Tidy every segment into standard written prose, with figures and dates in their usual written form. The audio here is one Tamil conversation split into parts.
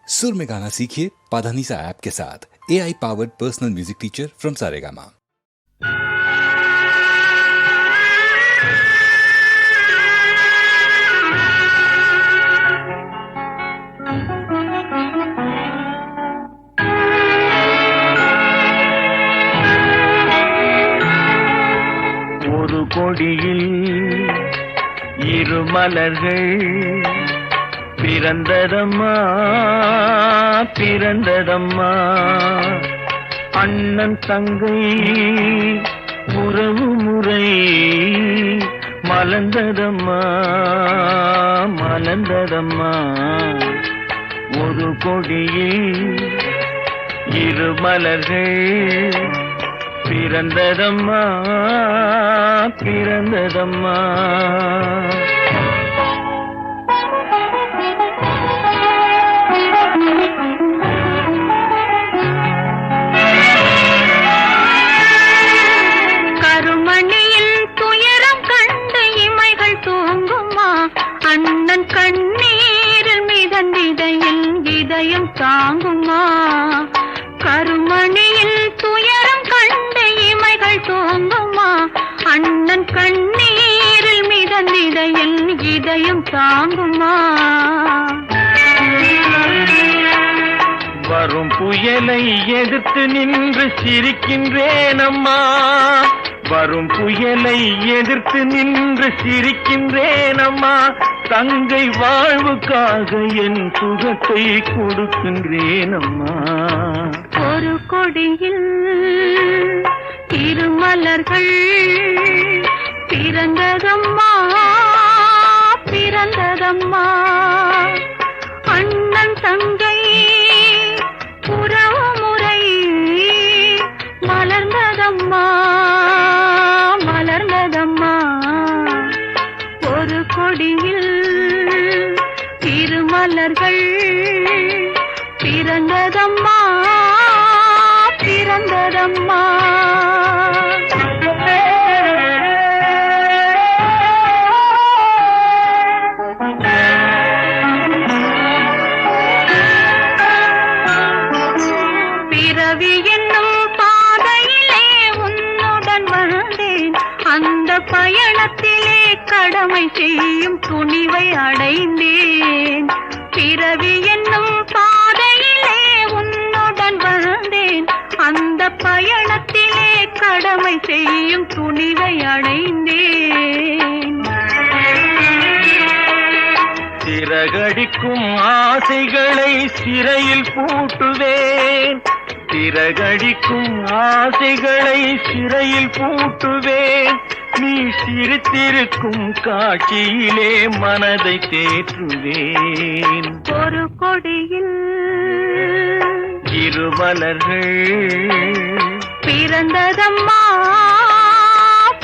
सुर में गाना सीखिए पाधानीसा ऐप के साथ। AI powered personal music teacher from Saregama. ஒரு கொடியில் இரு மலர்கள் பிறந்ததம்மா பிறந்ததம்மா, அண்ணன் தங்கை உறவு முறை மலர்ந்ததம்மா மலர்ந்ததம்மா. ஒரு கொடியில் இரு மலர்கள் பிறந்ததம்மா பிறந்ததம்மா. கருமணியில் துயரம் கண்டு இமைகள் தூங்குமா, அண்ணன் கண்ணீரில் மிதந்திதையில் இதயம் தாங்குமா. கருமணியில் துயரம் கண்டு இமைகள் தூங்குமா, அண்ணன் கண்ணீரில் மிதந்திதையில் இதயம் தாங்குமா. வரும் புயலை எதிர்த்து நின்று சிரிக்கின்றேனம்மா, வரும் புயலை எதிர்த்து நின்று சிரிக்கின்றேனம்மா. தங்கை வாழ்வுக்காக என் சுகத்தை கொடுக்கின்றேனம்மா. ஒரு கொடியில் திருமலர்கள் பிறந்ததம்மா பிறந்ததம்மா, அண்ணன் தங்கை உறவு முறை மலர்ந்ததம்மா மலர்ந்ததம்மா. ஒரு கொடியில் திருமலர்கள் பிறந்ததம்மா பிறந்ததம்மா. பிறவி என்னும் பாதையிலே உன்னுடன் வந்தேன், அந்த பயணத்திலே கடமை செய்யும் துணிவை அடைந்தேன். பிறவி என்னும் பாதையிலே உன்னுடன் வந்தேன், அந்த பயணத்திலே கடமை செய்யும் துணிவை அடைந்தேன். சிறகடிக்கும் ஆசைகளை சிறையில் பூட்டுவேன், சிறகடிக்கும் ஆசைகளை சிறையில் பூட்டுவேன். நீ சிரித்திருக்கும் காட்சியிலே மனதை தேற்றுவேன். ஒரு கொடியில் இரு மலர்கள் பிறந்ததம்மா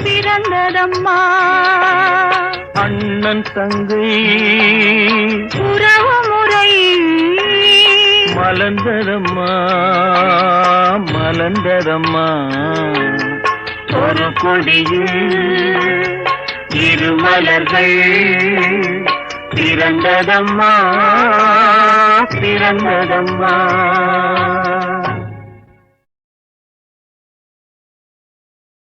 பிறந்ததம்மா, அண்ணன் தங்கை உறவு முறை மலர்ந்ததம்மா மலர்ந்ததம்மா. ஒரு கொடியில் இரு மலர்கள் பிறந்ததம்மா பிறந்ததம்மா.